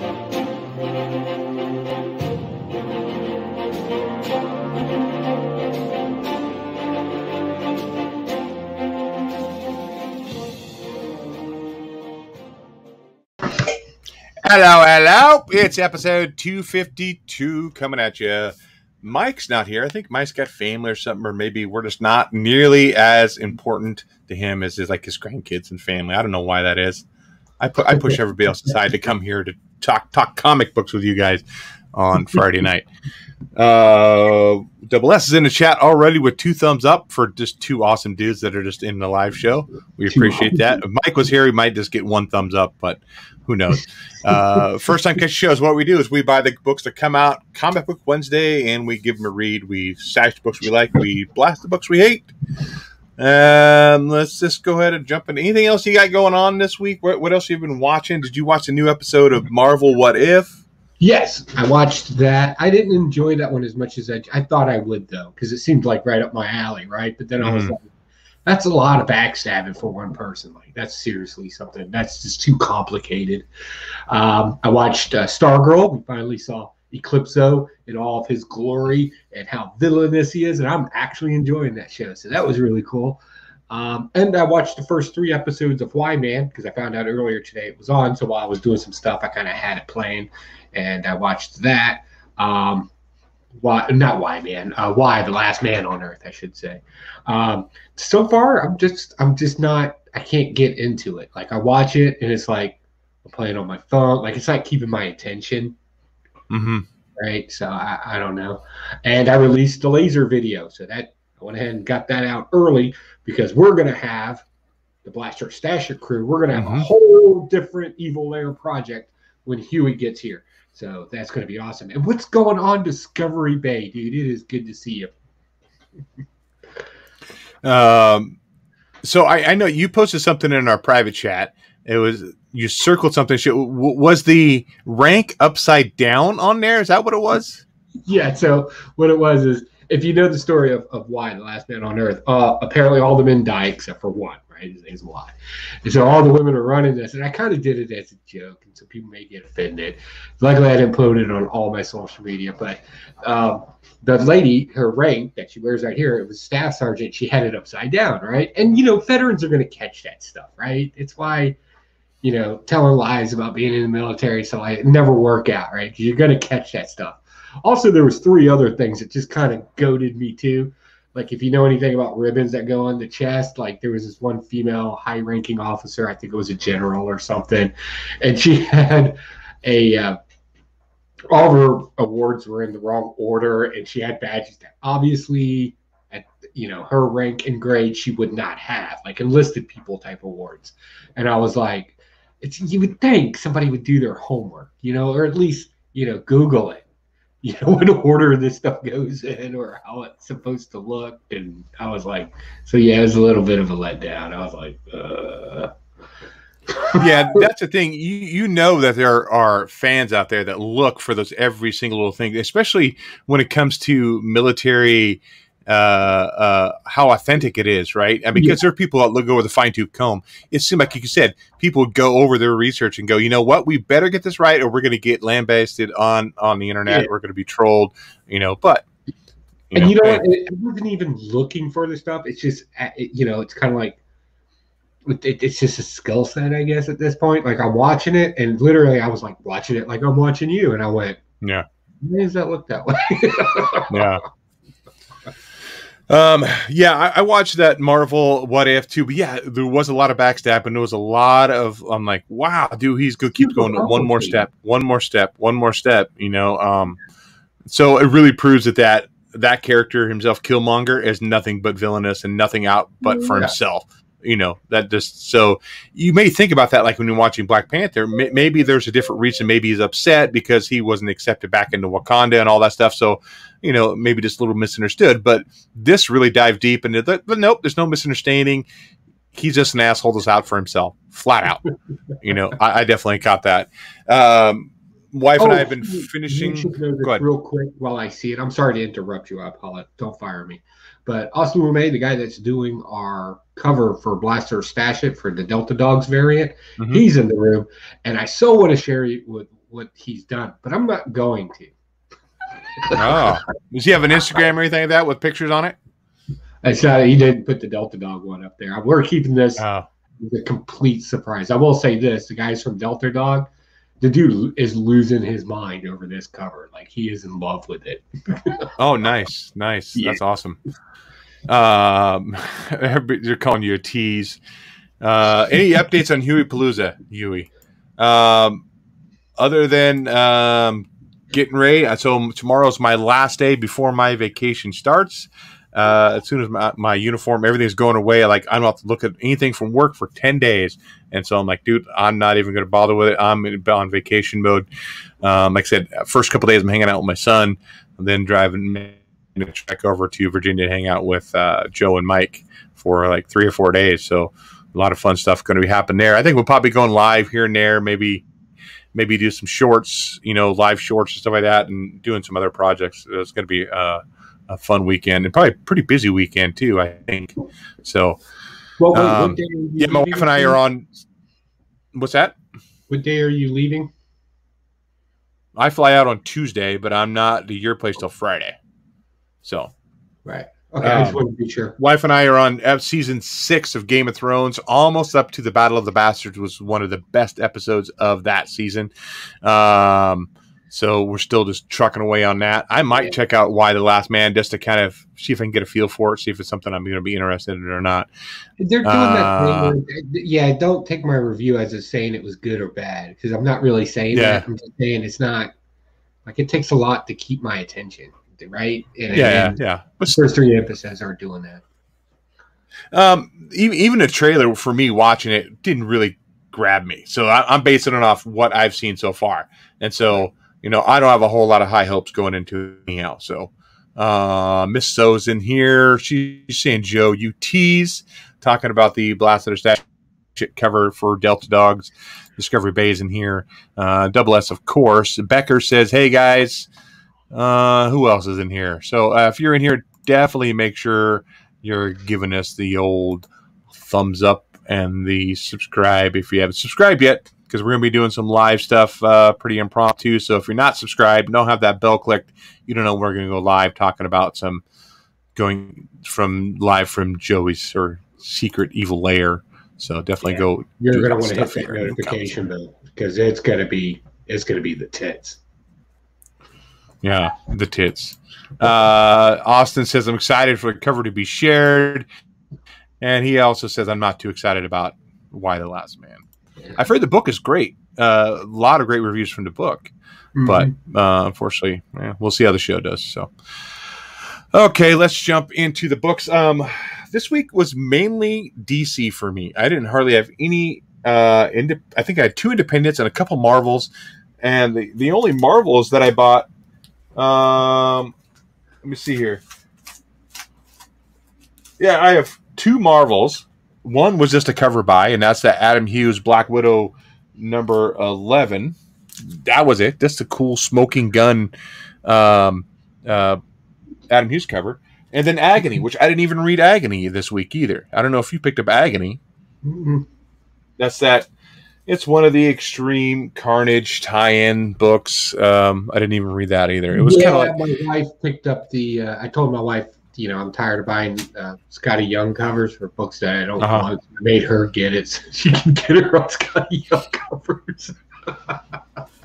Hello, hello. It's episode 252 coming at you. Mike's not here. I think Mike's got family or something, or maybe we're just not nearly as important to him as his grandkids and family. I don't know why that is. I push everybody else aside to come here to talk comic books with you guys on Friday night. Double S is in the chat already with 2 thumbs up for just 2 awesome dudes that are just in the live show. We appreciate that. If Mike was here, he might just get 1 thumbs up, but who knows? First time catch shows, what we do is we buy the books that come out Comic Book Wednesday, and we give them a read. We stash the books we like. We blast the books we hate. Let's just go ahead and jump in. Anything else you got going on this week? What else have you been watching? Did you watch a new episode of Marvel What If? Yes, I watched that. I didn't enjoy that one as much as I thought I would, though, because it seemed like right up my alley, right? But then I was like, that's a lot of backstabbing for one person. Like, that's seriously something. That's just too complicated. I watched Stargirl. We finally saw Eclipso in all of his glory and how villainous he is, and I'm actually enjoying that show. So that was really cool. And I watched the first 3 episodes of Y-Man because I found out earlier today it was on. So while I was doing some stuff, I kind of had it playing, and I watched that. Not Y-Man, Y, the Last Man on Earth, I should say. So far, I'm just not. I can't get into it. Like, I watch it, and it's like I'm playing on my phone. Like, it's not keeping my attention. Right. So I don't know. And I released the laser video, so that I went ahead and got that out early because we're gonna have the Blaster Stashin crew. We're gonna have a whole different Evil Lair project when Huey gets here. So that's going to be awesome. And what's going on Discovery Bay, dude? It is good to see you. So I know you posted something in our private chat. It was you circled something. Was the rank upside down on there? Is that what it was? Yeah. So what it was is, if you know the story of Y, the Last Man on Earth, apparently all the men die except for one. His name's Y. And so all the women are running this, and I kind of did it as a joke, and so people may get offended. Luckily, I didn't put it on all my social media, but the lady, her rank that she wears right here, it was Staff Sergeant. She had it upside down, right? And, veterans are going to catch that stuff, right? It's why, telling lies about being in the military, so it never work out, right? You're going to catch that stuff. Also, there was 3 other things that just kind of goaded me, too. Like, if you know anything about ribbons that go on the chest, like there was this one female high-ranking officer, I think it was a general or something, and she had all of her awards were in the wrong order, and she had badges that obviously, at her rank and grade, she would not have, like enlisted people type awards. And I was like, you would think somebody would do their homework, or at least, Google it. What order this stuff goes in or how it's supposed to look. And I was like, so yeah, it was a little bit of a letdown. I was like, Yeah, that's the thing. You know that there are fans out there that look for those every single little thing, especially when it comes to military, how authentic it is, right? I mean, because there are people that go with a fine-tooth comb. It seemed like you said, people would go over their research and go, you know what, we better get this right, or we're going to get lambasted on the internet. We're going to be trolled, but. And you know what? I wasn't even looking for this stuff. It's just, it's kind of like, it's just a skill set, I guess, at this point. Like, I'm watching it, and literally I was like watching it like I'm watching you, and I went, yeah, why does that look that way? Yeah. I watched that Marvel What If too, but yeah, there was a lot of backstab, and there was a lot of, I'm like, wow, dude, he's good. Keep going. One more step. So it really proves that character himself, Killmonger, is nothing but villainous and nothing out but for himself. That just, so you may think about that, like when you're watching Black Panther, maybe there's a different reason. Maybe he's upset because he wasn't accepted back into Wakanda and all that stuff. So, maybe just a little misunderstood, but this really dived deep into that. But nope, there's no misunderstanding. He's just an asshole that's out for himself, flat out. I definitely caught that. Wife and I have been finishing. Go ahead. Real quick while I see it. I'm sorry to interrupt you. I apologize. Don't fire me. But Austin Lumet, the guy that's doing our cover for Blaster Stashin for the Delta Dogs variant, he's in the room. And I so want to share with what he's done, but I'm not going to. Oh, does he have an Instagram or anything like that with pictures on it? It's not. He didn't put the Delta Dog one up there. We're keeping this a complete surprise. I will say this: the guys from Delta Dog, the dude is losing his mind over this cover. Like, he is in love with it. Oh, nice. Yeah. That's awesome. They're calling you a tease. Any updates on Hueypalooza, Huey? Other than getting ready. So tomorrow's my last day before my vacation starts. As soon as my uniform, everything's going away, like, I don't have to look at anything from work for 10 days. And so I'm like, dude, I'm not even going to bother with it. I'm on vacation mode. Like I said, first couple of days I'm hanging out with my son, and then driving back over to Virginia to hang out with Joe and Mike for like 3 or 4 days. So a lot of fun stuff going to be happening there. I think we'll probably be going live here and there, maybe do some shorts, live shorts and stuff like that, and doing some other projects. It's going to be a fun weekend, and probably a pretty busy weekend too, I think. So, well, what day are you yeah, my wife and I are on. What's that? What day are you leaving? I fly out on Tuesday, but I'm not to your place till Friday. So, right. Okay, I just wanted to be sure. Wife and I are on season 6 of Game of Thrones, almost up to the Battle of the Bastards. Was one of the best episodes of that season. So we're still just trucking away on that. I might check out Why the Last Man just to kind of see if I can get a feel for it, see if it's something I'm going to be interested in or not. They're doing that thing. Yeah, don't take my review as a saying it was good or bad, because I'm not really saying that. I'm just saying it's not, like, it takes a lot to keep my attention, right? And yeah. The first 3 episodes aren't doing that. Even the trailer for me watching it didn't really grab me. So I'm basing it off what I've seen so far. And so, I don't have a whole lot of high hopes going into anything else. So Miss So's in here. She's saying, Joe, you tease, talking about the Blastin Stashin cover for Delta Dogs. Discovery Bay's in here. Double S, of course. Becker says, hey, guys. Who else is in here? So if you're in here, definitely make sure you're giving us the old thumbs up and the subscribe if you haven't subscribed yet, because we're going to be doing some live stuff pretty impromptu. So if you're not subscribed, don't have that bell clicked, you don't know we're going to go live talking about some live from Joey's or secret evil lair. So definitely go. You're going to want to hit that notification bell, because it's going to be the tits. Yeah, the tits. Austin says, I'm excited for the cover to be shared. And he also says, I'm not too excited about Why the Last Man. I've heard the book is great. A lot of great reviews from the book. But unfortunately, we'll see how the show does. So, okay, let's jump into the books. This week was mainly DC for me. I didn't hardly have any. I think I had 2 independents and a couple Marvels. And the only Marvels that I bought. Let me see here. Yeah, I have 2 Marvels. One was just a cover buy, and that's the Adam Hughes Black Widow number 11. That was it. Just a cool smoking gun Adam Hughes cover. And then Agony, which I didn't even read Agony this week either. I don't know if you picked up Agony. That's that. It's one of the Extreme Carnage tie-in books. I didn't even read that either. It was kind of like my wife picked up the. I told my wife, I'm tired of buying Scotty Young covers for books that I don't want. I made her get it so she can get her on Scotty Young covers.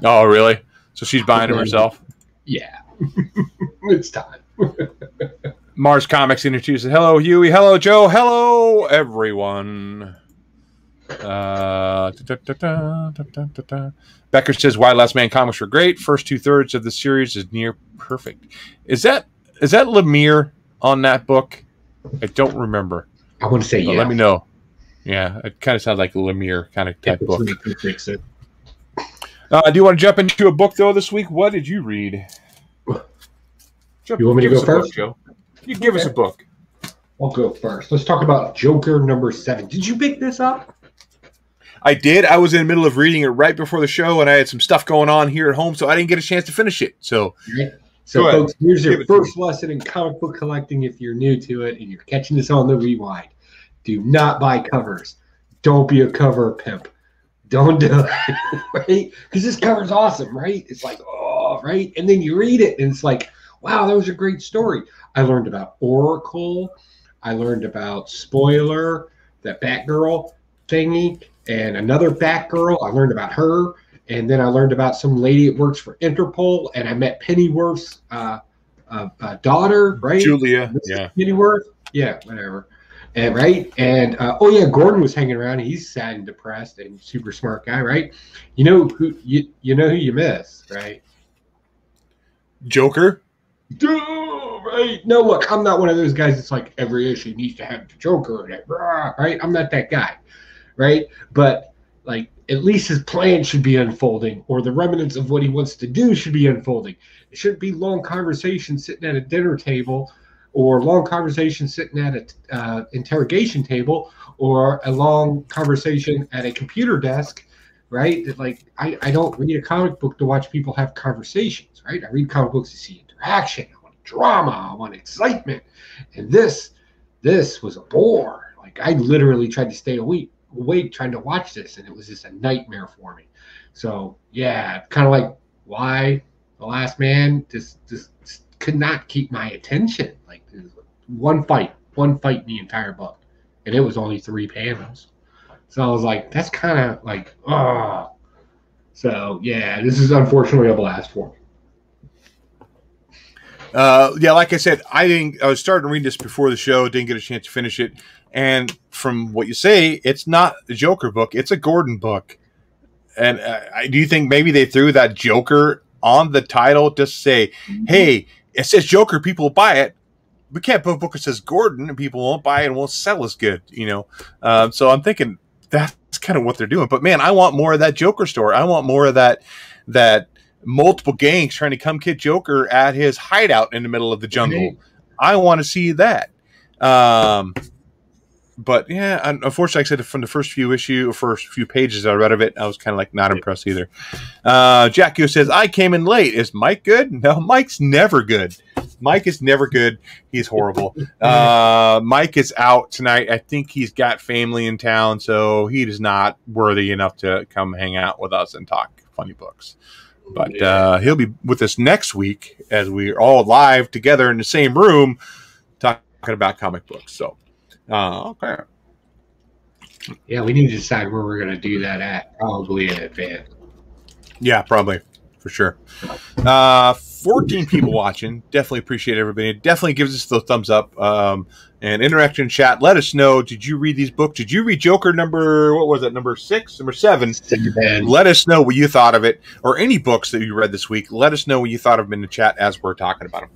Oh, really? So she's buying them herself? Yeah, it's time. Mars Comics introduces. Hello, Huey. Hello, Joe. Hello, everyone. Becker says, Why Last Man comics were great. First 2/3 of the series is near perfect. Is that Lemire on that book? I don't remember. I want to say Let me know. Yeah, it kind of sounds like a Lemire kind of type book. Fix it. Do you want to jump into a book though this week? What did you read? You want me to go first, Joe? You give us a book. I'll go first. Let's talk about Joker number 7. Did you pick this up? I did. I was in the middle of reading it right before the show, and I had some stuff going on here at home, so I didn't get a chance to finish it. So, folks, here's your first lesson in comic book collecting if you're new to it and you're catching this on the rewind. Do not buy covers. Don't be a cover pimp. Don't do it, right? Because this cover's awesome, right? It's like, oh, right? And then you read it, and it's like, wow, that was a great story. I learned about Oracle. I learned about Spoiler, that Batgirl thingy, and another Batgirl. I learned about her. And then I learned about some lady that works for Interpol, and I met Pennyworth's daughter, right? Julia, yeah. Pennyworth, yeah, whatever. And right, and oh yeah, Gordon was hanging around. He's sad and depressed and super smart guy, right? You know who you miss, right? Joker. Right? No, look, I'm not one of those guys that's like every issue needs to have the Joker in it, right? I'm not that guy, right? But like, at least his plan should be unfolding, or the remnants of what he wants to do should be unfolding. It shouldn't be long conversations sitting at a dinner table, or long conversation sitting at an interrogation table, or a long conversation at a computer desk, right? That like, I don't read a comic book to watch people have conversations, right? I read comic books to see interaction. I want drama. I want excitement. And this was a bore. Like, I literally tried to stay awake trying to watch this, and it was just a nightmare for me. So yeah, kind of like why The Last Man just could not keep my attention. Like, one fight in the entire book, and it was only 3 panels. So I was like, that's kind of like, oh. So yeah, this is unfortunately a blast for me. Yeah, like I said, I was starting to read this before the show, didn't get a chance to finish it. And from what you say, it's not a Joker book, it's a Gordon book. And do you think maybe they threw that Joker on the title just to say, hey, it says Joker, people will buy it. We can't put a book that says Gordon and people won't buy it and won't sell as good, you know? So I'm thinking that's kind of what they're doing. But man, I want more of that Joker story. I want more of that multiple gangs trying to come get Joker at his hideout in the middle of the jungle. Right. I want to see that. But yeah, unfortunately, like I said, from the first few pages I read of it, I was kind of like not impressed either. Jack Q says, I came in late. Is Mike good? No, Mike's never good. Mike is never good. He's horrible. Mike is out tonight. I think he's got family in town, so he is not worthy enough to come hang out with us and talk funny books. But he'll be with us next week as we're all live together in the same room talking about comic books. So, okay. Yeah, we need to decide where we're going to do that at, probably in advance. Yeah, probably, for sure. 14 people watching. Definitely appreciate everybody. It definitely gives us the thumbs up. And interaction in chat. Let us know. Did you read these books? Did you read Joker number 6, number 7? Let us know what you thought of it, or any books that you read this week. Let us know what you thought of them in the chat as we're talking about them.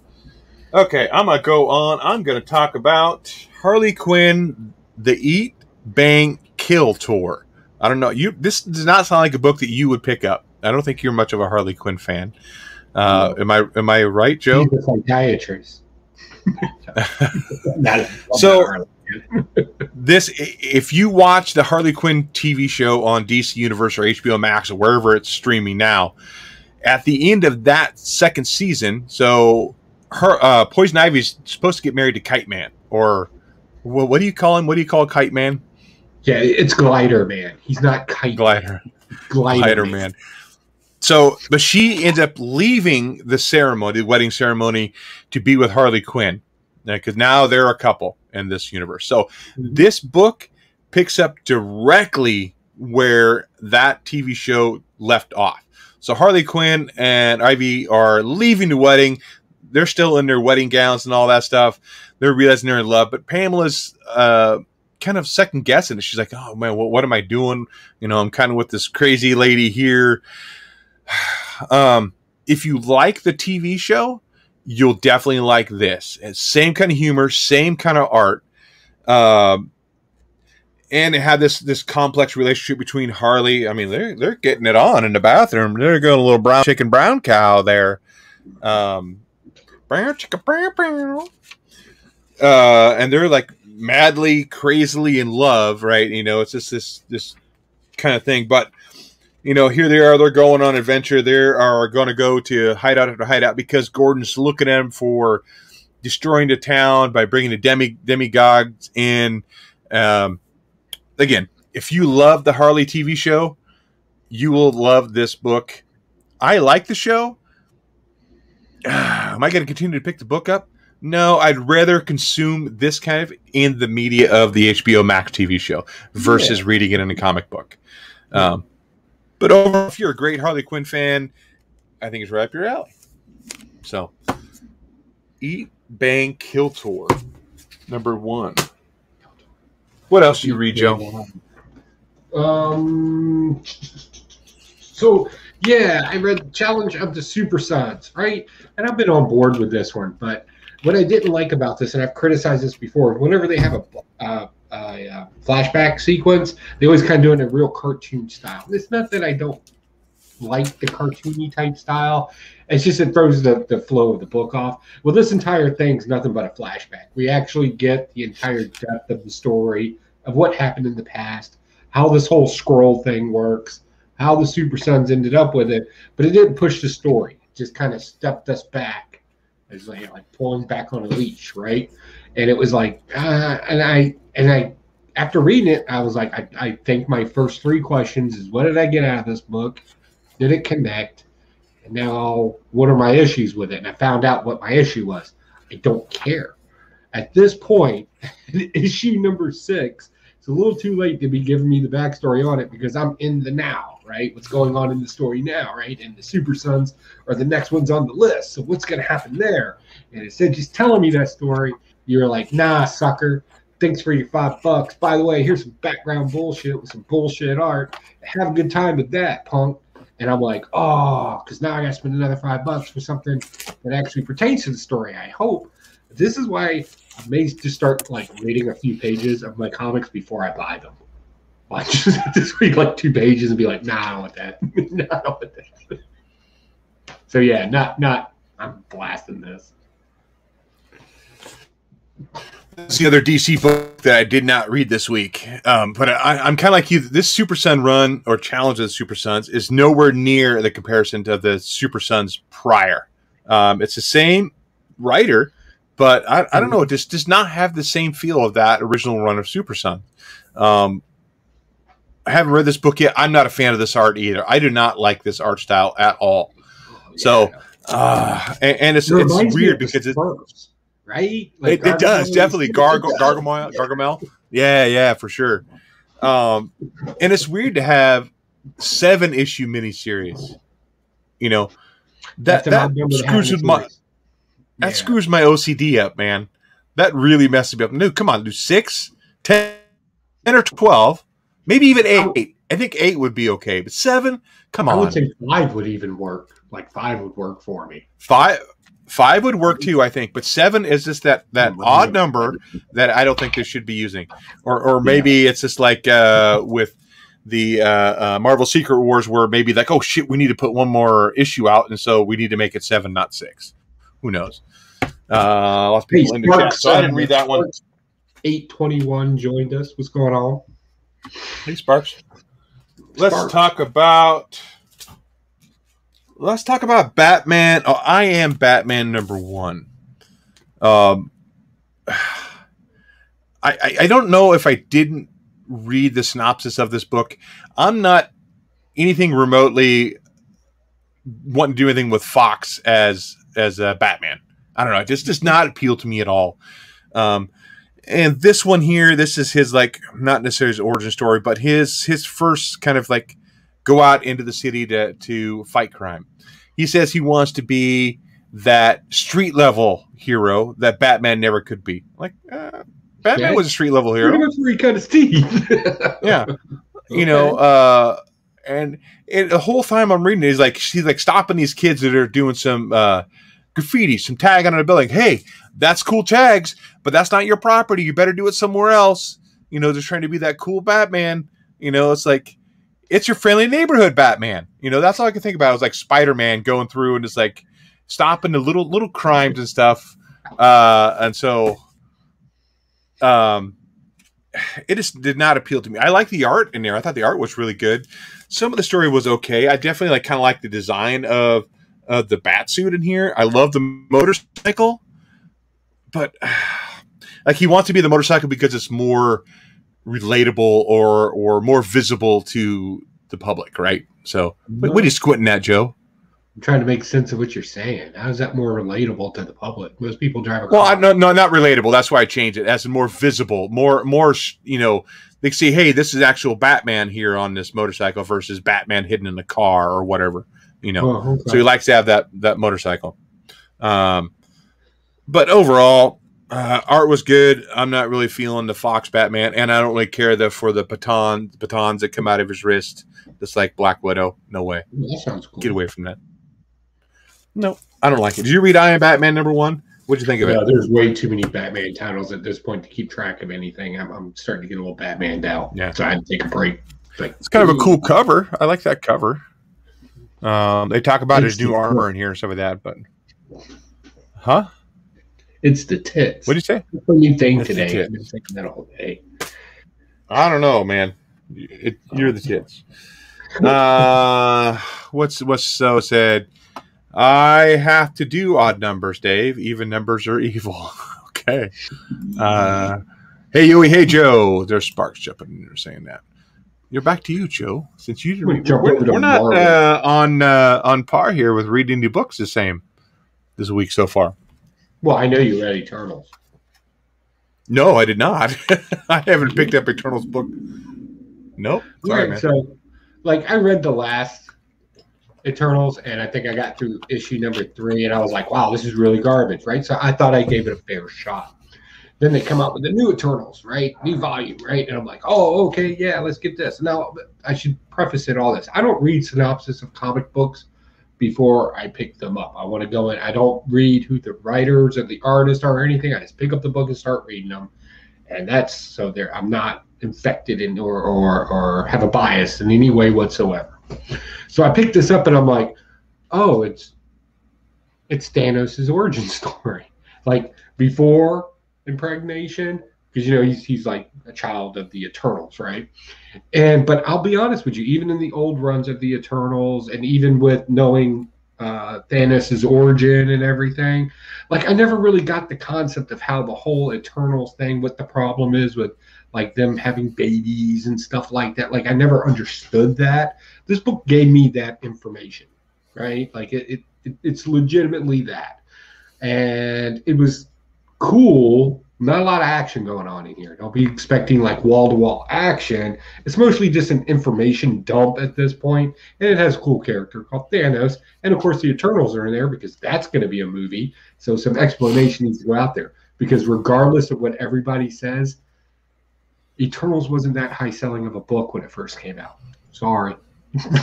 Okay, I'm going to go on. I'm going to talk about Harley Quinn, the Eat, Bang, Kill Tour. I don't know. This does not sound like a book that you would pick up. I don't think you're much of a Harley Quinn fan. No. Am I right, Joe? He's a psychiatrist. So this, if you watch the Harley Quinn TV show on DC Universe or HBO Max or wherever it's streaming now, at the end of that second season, so her Poison Ivy's supposed to get married to Kite Man, or what do you call him? What do you call Kite Man? Yeah, it's Glider Man. He's not Kite Glider Man. So, but she ends up leaving the wedding ceremony, to be with Harley Quinn, because now they're a couple in this universe. So this book picks up directly where that TV show left off. So Harley Quinn and Ivy are leaving the wedding. They're still in their wedding gowns and all that stuff. They're realizing they're in love, but Pamela's kind of second guessing it. She's like, oh man, what am I doing? You know, I'm kind of with this crazy lady here. If you like the TV show, you'll definitely like this. It's same kind of humor, same kind of art. And it had this complex relationship between Harley. I mean, they're getting it on in the bathroom. They're going a little brown chicken, brown cow there. Brown chicken, brown. And they're like madly, crazily in love, right? You know, it's just this kind of thing. But you know, here they are. They're going on adventure. They are going to go to hideout after hideout because Gordon's looking at them for destroying the town by bringing the demigods in. Again, if you love the Harley TV show, You will love this book. I like the show. Am I going to continue to pick the book up? No, I'd rather consume this kind of in the media of the HBO Max TV show versus reading it in a comic book. But overall, if you're a great Harley Quinn fan, I think it's right up your alley. So, Eat, Bang, Kill Tour, number 1. What else do you read, Joe? So, yeah, I read Challenge of the Super Sons, right? And I've been on board with this one, but what I didn't like about this, and I've criticized this before, whenever they have a flashback sequence, they always kind of do it in a real cartoon style. It's not that I don't like the cartoony type style. It's just it throws the flow of the book off. Well, this entire thing's nothing but a flashback. We actually get the entire depth of the story of what happened in the past, how this whole scroll thing works, how the Super Sons ended up with it, but it didn't push the story. It just kind of stepped us back. It's like pulling back on a leash, right? And it was like, and I, after reading it, I was like, I think my first 3 questions is, what did I get out of this book? Did it connect? And now, what are my issues with it? And I found out what my issue was. I don't care. At this point, issue number 6, it's a little too late to be giving me the backstory on it because I'm in the now, right? What's going on in the story now, right? And the Super Sons are the next ones on the list. So what's going to happen there? And instead of just telling me that story, you're like, nah, sucker. Thanks for your $5. By the way, here's some background bullshit with some bullshit art. Have a good time with that, punk. And I'm like, oh, because now I got to spend another $5 for something that actually pertains to the story, I hope. This is why I may just start like reading a few pages of my comics before I buy them. Like just read like 2 pages and be like, nah, I don't want that. Nah, I don't want that. So yeah, not I'm blasting this. That's the other DC book that I did not read this week. But I'm kind of like you. This Super Sun run or Challenge of the Super Sons is nowhere near the comparison to the Super Sons prior. It's the same writer, but I don't know. It just does not have the same feel of that original run of Super Sun. I haven't read this book yet. I'm not a fan of this art either. I do not like this art style at all. Yeah. So, and it's weird because it's right. Like it does definitely Gargamel. Yeah, for sure. And it's weird to have 7-issue miniseries. You know that screws with that screws my OCD up, man. That really messes me up. No, come on, do 6, 10, or 12. Maybe even 8. I think 8 would be okay, but 7, come on. I would say 5 would even work. Like 5 would work for me. 5 would work too, I think. But 7 is just that odd number that I don't think they should be using. Or maybe it's just like with the Marvel Secret Wars, where maybe like, oh shit, we need to put one more issue out, and so we need to make it 7, not 6. Who knows? Lots of people in the chat, so I didn't read that one. 821 joined us. What's going on? Hey, Sparks. Let's talk about Batman. Oh, I Am Batman number 1. I don't know if I didn't read the synopsis of this book. I'm not anything remotely wanting to do anything with Fox as Batman. I don't know. It just does not appeal to me at all. And this one here, this is his, like, not necessarily his origin story, but his first kind of like go out into the city to fight crime. He says he wants to be that street level hero that Batman never could be. Like, Batman was a street level hero. Pretty much where he cut his teeth. Yeah. You know, and the whole time I'm reading it, he's like stopping these kids that are doing some graffiti, some tag on a building. Hey, that's cool tags, but that's not your property. You better do it somewhere else. You know, just trying to be that cool Batman. You know, it's like, it's your friendly neighborhood Batman. You know, that's all I can think about. It was like Spider-Man going through and just like stopping the little crimes and stuff. And so it just did not appeal to me. I like the art in there. I thought the art was really good. Some of the story was okay. I definitely kind of like the design of the bat suit in here. I love the motorcycle, but like he wants to be the motorcycle because it's more relatable or more visible to the public, right? So what are you squinting at, Joe? I'm trying to make sense of what you're saying. How is that more relatable to the public? Most people drive a car. Well, no, not relatable. That's why I changed it. As more visible, more, they see, hey, this is actual Batman here on this motorcycle versus Batman hidden in the car or whatever, Oh, okay. So he likes to have that motorcycle. But overall, art was good. I'm not really feeling the Fox Batman, and I don't really care for the batons that come out of his wrist. Just like Black Widow. No way. That sounds cool. Get away from that. No, I don't like it. Did you read I Am Batman #1? What'd you think of it? There's way too many Batman titles at this point to keep track of anything. I'm starting to get a little Batmaned out. Yeah. So I had to take a break. It's kind of a cool cover. I like that cover. They talk about his new armor in here and stuff like that, but it's the tits. What did you say? What do you think today? I've been thinking that all day. I don't know, man. You're the tits. What's so said? I have to do odd numbers, Dave. Even numbers are evil. Okay. Hey, Yui. Hey, Joe. There's sparks jumping in there saying that. You're back to you, Joe. Since we're not on par here with reading the books the same this week so far. Well, I know you read Eternals. No, I did not. I haven't picked up Eternals book. Nope. Sorry, man. So, I read the last Eternals, and I think I got through issue number 3, and I was like, wow, this is really garbage, right? So I thought I gave it a fair shot. Then they come out with the new Eternals, right? New volume, right? And I'm like, oh, okay, yeah, let's get this. Now, I should preface it all this. I don't read synopsis of comic books before I pick them up. I want to go in. I don't read who the writers or the artists are or anything. I just pick up the book and start reading them. And that's so there. I'm not infected in or have a bias in any way whatsoever. So I picked this up and I'm like, oh, it's Thanos' origin story. Like before impregnation, because he's like a child of the Eternals, right? But I'll be honest with you, even in the old runs of the Eternals, and even with knowing Thanos' origin and everything, I never really got the concept of how the whole Eternals thing, what the problem is with them having babies and stuff like that. I never understood that. This book gave me that information, right? It's legitimately that, and it was cool. Not a lot of action going on in here. Don't be expecting wall-to-wall action. It's mostly just an information dump at this point, and it has a cool character called Thanos, and of course the Eternals are in there because that's going to be a movie, so some explanation needs to go out there, because regardless of what everybody says, Eternals wasn't that high selling of a book when it first came out. Sorry.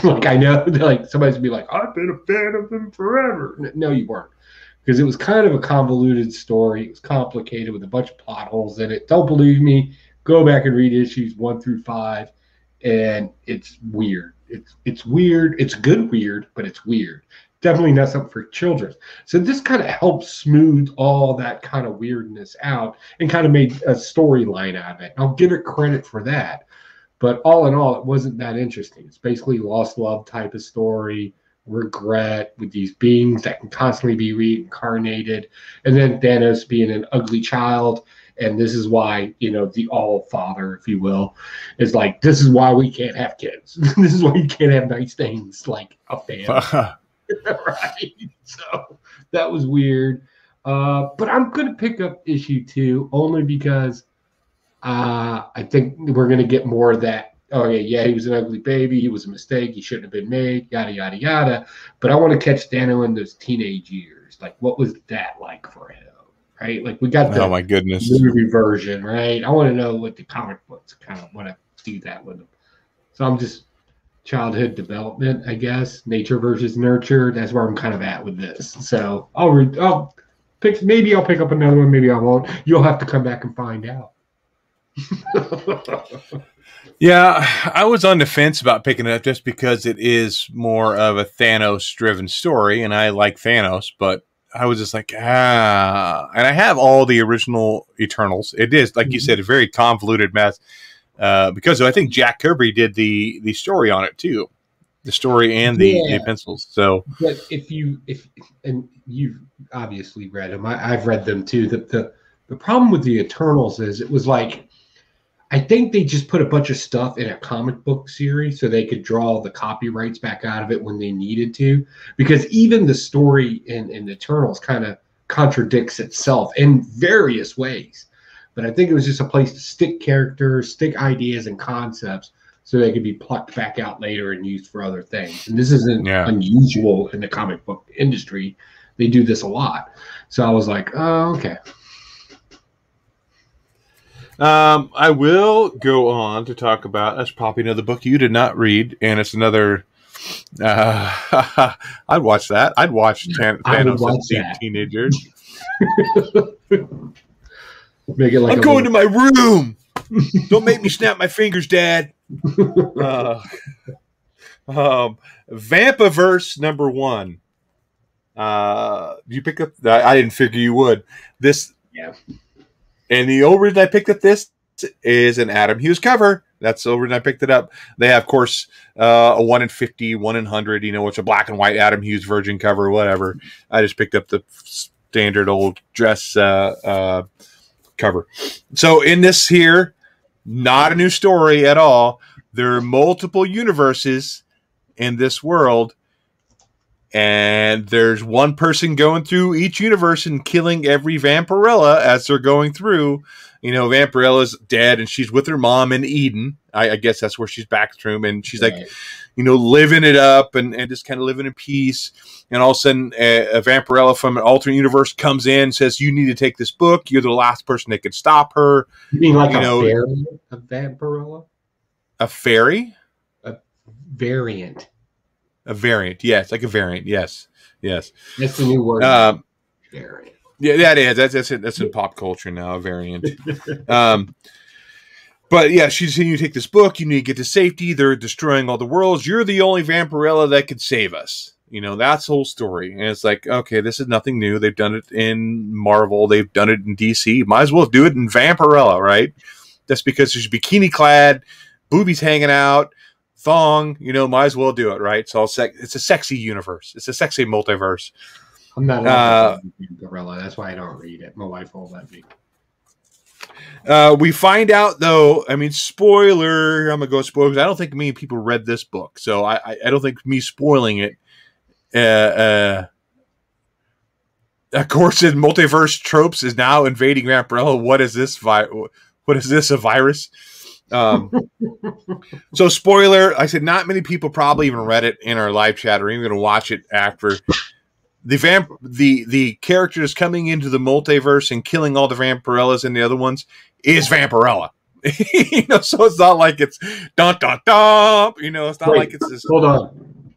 I know somebody's gonna be like, I've been a fan of them forever. No, you weren't. Because it was kind of a convoluted story. It was complicated with a bunch of plot holes in it. Don't believe me? Go back and read issues 1 through 5, and it's weird. It's weird. It's good weird, but it's weird. Definitely not something for children. So this kind of helped smooth all that kind of weirdness out and kind of made a storyline out of it. I'll give it credit for that. But all in all, it wasn't that interesting. It's basically lost love type of story. Regret with these beings that can constantly be reincarnated, and then Thanos being an ugly child, and this is why the all father, if you will, is this is why we can't have kids. This is why you can't have nice things like a family. Right? So that was weird, but I'm gonna pick up issue 2 only because I think we're gonna get more of that. Oh, yeah, he was an ugly baby. He was a mistake. He shouldn't have been made, yada, yada, yada. But I want to catch Dano in those teenage years. What was that like for him, right? We got the my goodness movie version, right? I want to know what the comic books kind of want to do that with him. So I'm just childhood development, I guess. Nature versus nurture. That's where I'm kind of at with this. So maybe I'll pick up another one. Maybe I won't. You'll have to come back and find out. Yeah, I was on the fence about picking it up just because it is more of a Thanos-driven story, and I like Thanos, but I was just like, and I have all the original Eternals. It is, like you said, a very convoluted mess, because I think Jack Kirby did the story on it too, the story and the pencils. So, but if you've obviously read them, I've read them too. The problem with the Eternals is it was I think they just put a bunch of stuff in a comic book series so they could draw the copyrights back out of it when they needed to. Because even the story in Eternals kind of contradicts itself in various ways. But I think it was just a place to stick characters, stick ideas and concepts so they could be plucked back out later and used for other things. And this isn't unusual in the comic book industry. They do this a lot. So I was like, oh, okay. I will go on to talk about, that's probably another book you did not read, and it's another, I'd watch that. I'd watch Thanos as teenager. Make it like I'm going to my room. Don't make me snap my fingers, Dad. Vampaverse #1. You pick up? I didn't figure you would. This, and the only reason I picked up this is an Adam Hughes cover. That's the reason I picked it up. They have, of course, a 1 in 50, 1 in 100. You know, it's a black and white Adam Hughes Virgin cover, whatever. I just picked up the standard old dress cover. So in this here, not a new story at all. There are multiple universes in this world, and there's one person going through each universe and killing every Vampirella as they're going through. You know, Vampirella's dead, and she's with her mom in Eden. I guess that's where she's back from, and she's like, you know, living it up and just kind of living in peace. And all of a sudden, a Vampirella from an alternate universe comes in, says, "You need to take this book. You're the last person that could stop her." You mean like variant of Vampirella? A fairy? A variant. A variant, yes, like a variant, yes. That's the new word. Variant. Yeah, that is. That's in pop culture now, a variant. But yeah, she's saying, you take this book, you need to get to safety. They're destroying all the worlds. You're the only Vampirella that could save us. You know, that's the whole story. And it's like, okay, this is nothing new. They've done it in Marvel. They've done it in DC. Might as well do it in Vampirella, right? That's because she's bikini clad, boobies hanging out, thong. You know, might as well do it, right? It's all it's a sexy universe. It's a sexy multiverse. I'm not a Vampirella. That's why I don't read it. My wife won't let me. We find out, though, I mean, spoiler, I'm going to go spoiler, because I don't think many people read this book, so I don't think me spoiling it, of course, in multiverse tropes is now invading Vampirella. What is this? What is this, a virus? So, spoiler, I said not many people probably even read it in our live chat or even going to watch it after. The characters coming into the multiverse and killing all the Vampirellas and the other ones is Vampirella. You know, so it's not like it's dun dun dun. You know, it's not like it's this. Hold on.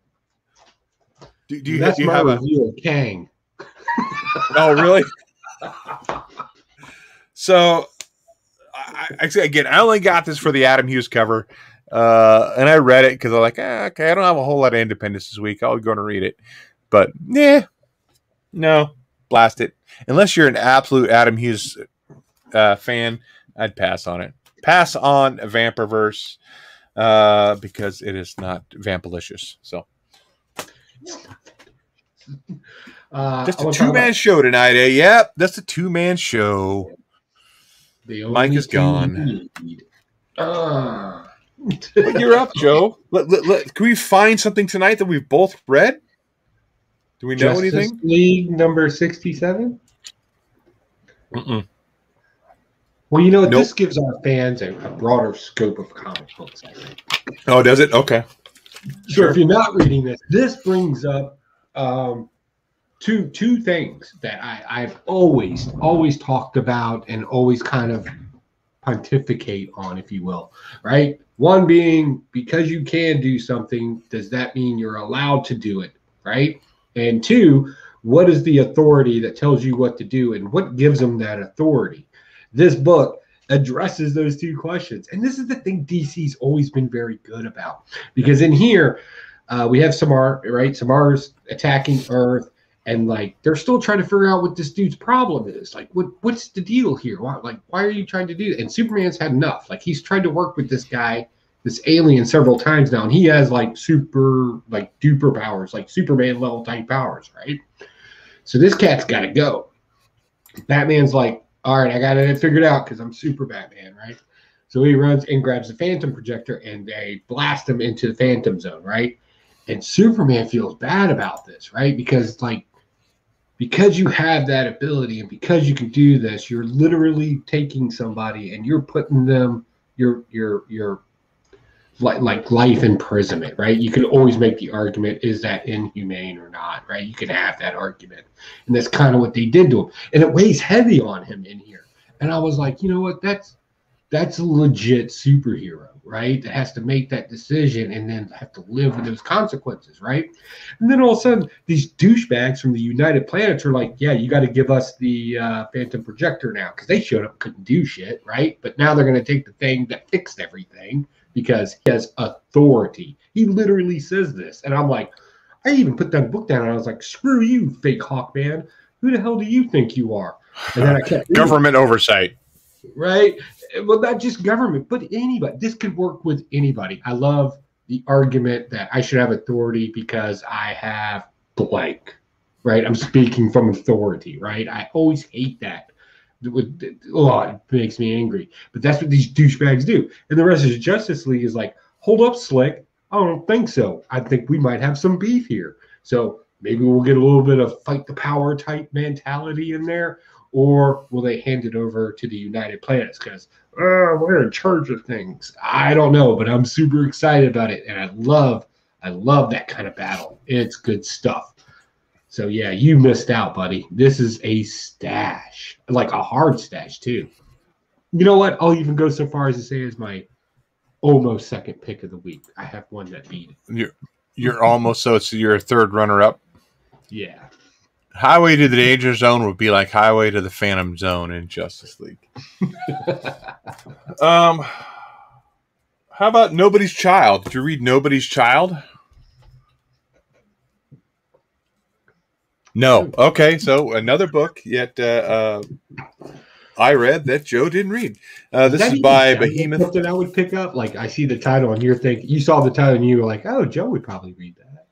Do you have a review of Kang? Oh, really? So, again, I only got this for the Adam Hughes cover, and I read it because I'm like, okay, I don't have a whole lot of independence this week. I'll go and read it, but yeah. No, blast it. Unless you're an absolute Adam Hughes fan, I'd pass on it. Pass on Vampirverse because it is not vampalicious. So, just a 2-man show tonight, eh? Yep, that's a 2-man show. Mike is gone. But you're up, Joe. Can we find something tonight that we've both read? Do we know anything? League number 67? Well, you know, this gives our fans a broader scope of comic books, I think. Oh, does it? Okay. So if you're not reading this brings up two things that I've always talked about and always kind of pontificate on, if you will, right? One being, because you can do something, does that mean you're allowed to do it, right? And two, what is the authority that tells you what to do and what gives them that authority? This book addresses those two questions. And this is the thing DC's always been very good about. Because in here, we have Samar, right? Samar's attacking Earth. And, like, they're still trying to figure out what this dude's problem is. Like, what's the deal here? Why are you trying to do that? And Superman's had enough. Like, he's tried to work with this guy, this alien, several times now. And he has, like, duper powers, like Superman level type powers, right? So this cat's got to go. Batman's like, all right, I got it figured out because I'm super Batman, right? So he runs and grabs the Phantom projector, and they blast him into the Phantom Zone, right? And Superman feels bad about this, right? Because you have that ability and because you can do this, you're literally taking somebody and you're putting them your like life imprisonment, right? You can always make the argument, is that inhumane or not, right? You can have that argument. And that's kind of what they did to him. And it weighs heavy on him in here. And I was like, you know what? That's a legit superhero, right? That has to make that decision and then have to live with those consequences, right? And then all of a sudden, these douchebags from the United Planets are like, yeah, you got to give us the Phantom projector now, because they showed up, couldn't do shit, right? But now they're going to take the thing that fixed everything because he has authority. He literally says this. And I'm like, I even put that book down and I was like, screw you, fake Hawkman. Who the hell do you think you are? And then I kept government oversight. Right? Well, not just government, but anybody. This could work with anybody. I love the argument that I should have authority because I have blank, right? I'm speaking from authority, right? I always hate that. It makes me angry. But that's what these douchebags do. And the rest of the Justice League is like, hold up, Slick. I don't think so. I think we might have some beef here. So maybe we'll get a little bit of fight the power type mentality in there. Or will they hand it over to the United Planets because we're in charge of things? I don't know, but I'm super excited about it, and I love that kind of battle. It's good stuff. So yeah, you missed out, buddy. This is a stash, like a hard stash too. You know what? I'll even go so far as to say is my almost second pick of the week. I have one that beat it. You're almost, so it's your third runner-up. Yeah. Highway to the Danger Zone would be like Highway to the Phantom Zone in Justice League. How about Nobody's Child? Did you read Nobody's Child? No. Okay, so another book yet I read that Joe didn't read. This is by Behemoth. Something I would pick up. Like I see the title and you're thinking, you saw the title and you were like, oh, Joe would probably read that.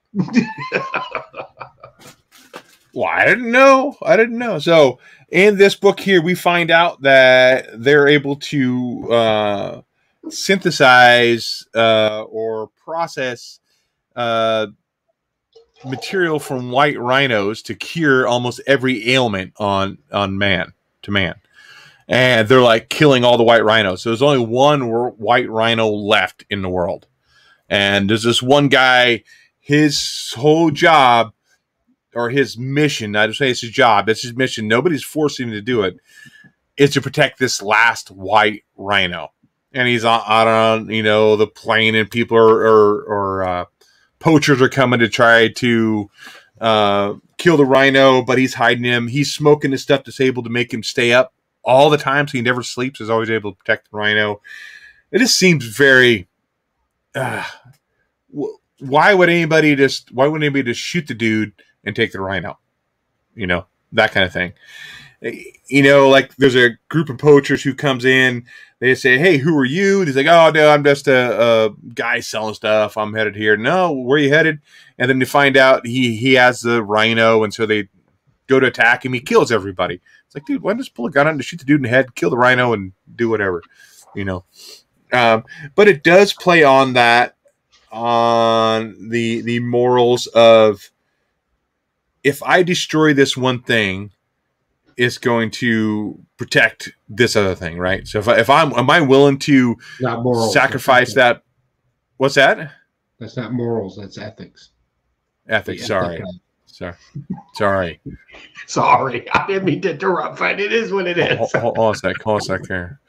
Well, I didn't know. So in this book here, we find out that they're able to synthesize or process material from white rhinos to cure almost every ailment on man to man. And they're like killing all the white rhinos. So there's only one white rhino left in the world. And there's this one guy, his whole job, or his mission, I don't say it's his job, that's his mission, nobody's forcing him to do it, is to protect this last white rhino. And he's on the plane, and people are poachers are coming to try to kill the rhino, but he's hiding him. He's smoking this stuff that's able to make him stay up all the time, so he never sleeps, is always able to protect the rhino. It just seems very... why wouldn't anybody just shoot the dude and take the rhino? That kind of thing. Like there's a group of poachers who comes in. They say, hey, who are you? And he's like, oh, no, I'm just a guy selling stuff. I'm headed here. No, where are you headed? And then you find out he has the rhino, and so they go to attack him. He kills everybody. It's like, dude, why don't you just pull a gun out and shoot the dude in the head, kill the rhino, and do whatever, But it does play on that, on the morals of, if I destroy this one thing, it's going to protect this other thing, right? So am I willing to sacrifice that? What's that? That's not morals. That's ethics. Ethics. Sorry. Sorry. I didn't mean to interrupt, but it is what it is. Hold on a sec here.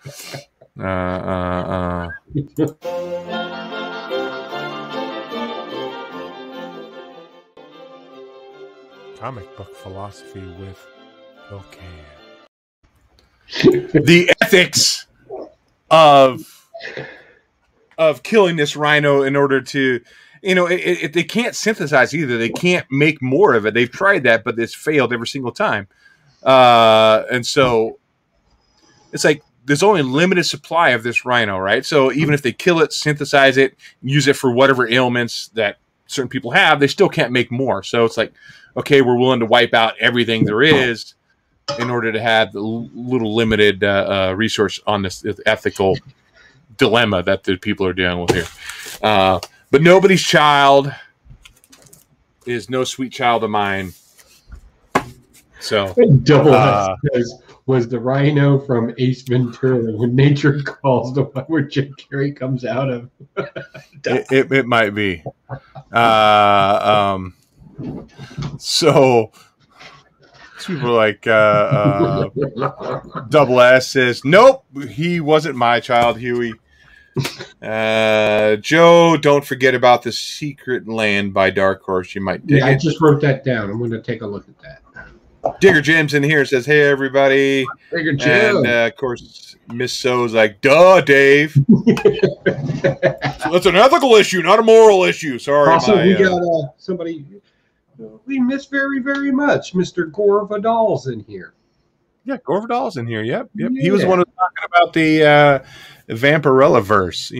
Comic book philosophy with Bill Can. The ethics of killing this rhino in order to, they can't synthesize either. They can't make more of it. They've tried that, but it's failed every single time. And so it's like there's only a limited supply of this rhino, right? So even if they kill it, synthesize it, use it for whatever ailments that certain people have, they still can't make more. So it's like, okay, we're willing to wipe out everything there is in order to have the little limited resource on this ethical dilemma that the people are dealing with here. But nobody's child is no sweet child of mine. So Double S was the rhino from Ace Ventura when nature calls, the one where Jim Carrey comes out of. it might be. So people are like, Double S says, nope, he wasn't my child, Huey. Joe, don't forget about The Secret Land by Dark Horse. You might dig it. I just wrote that down. I'm going to take a look at that. Digger Jim's in here, says, hey, everybody. Digger Jim. And, of course, Miss So's like, duh, Dave. So that's an ethical issue, not a moral issue. Sorry. Also, we got somebody we miss very, very much. Mr. Gore Vidal's in here. Yeah, Gore Vidal's in here. Yep. Yeah. He was the one who was talking about the Vampirella verse,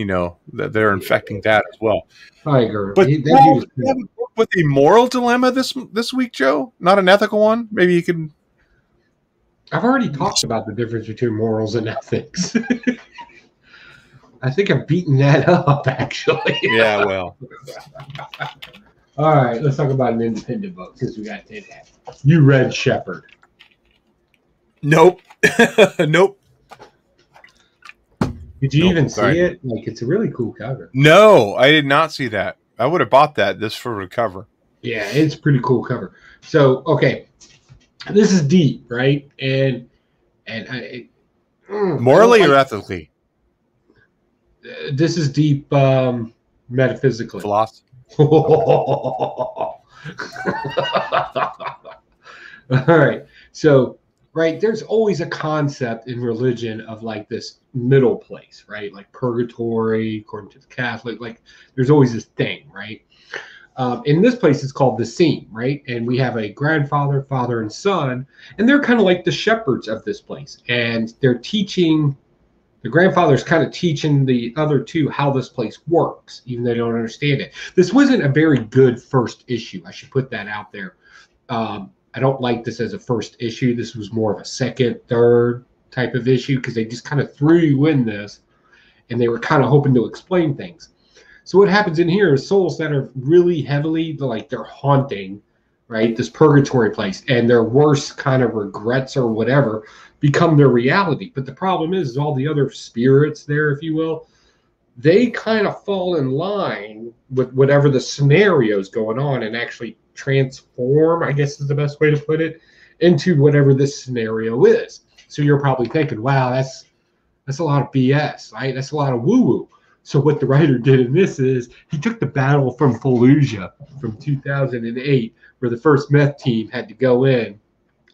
that they're infecting that as well. I agree. But you have a book with a moral dilemma this week, Joe? Not an ethical one? Maybe you can... I've already talked about the difference between morals and ethics. I think I've beaten that up, actually. Yeah, well. All right, let's talk about an independent book since we got to that. You read Shepherd. Nope. Nope. Did you even see it? Like, it's a really cool cover. No, I did not see that. I would have bought that just for the cover. Yeah, it's a pretty cool cover. So, okay, this is deep, right? And morally or ethically? This is deep metaphysically. Philosophy. All right. So, right, there's always a concept in religion of like this middle place, right? Like purgatory, according to the Catholic, like there's always this thing, right? In this place, it's called the Scene, right? And we have a grandfather, father, and son, and they're kind of like the shepherds of this place. And they're teaching, the grandfather's kind of teaching the other two how this place works, even though they don't understand it. This wasn't a very good first issue. I should put that out there. I don't like this as a first issue. This was more of a second, third type of issue because they just kind of threw you in this and they were kind of hoping to explain things. So what happens in here is souls that are really heavily, like they're haunting, right, this purgatory place, and their worst kind of regrets or whatever become their reality. But the problem is all the other spirits there, if you will, they kind of fall in line with whatever the scenario is going on and actually transform, I guess is the best way to put it, into whatever this scenario is. So you're probably thinking, wow, that's a lot of BS, right? That's a lot of woo-woo. So what the writer did in this is he took the battle from Fallujah from 2008, where the first meth team had to go in,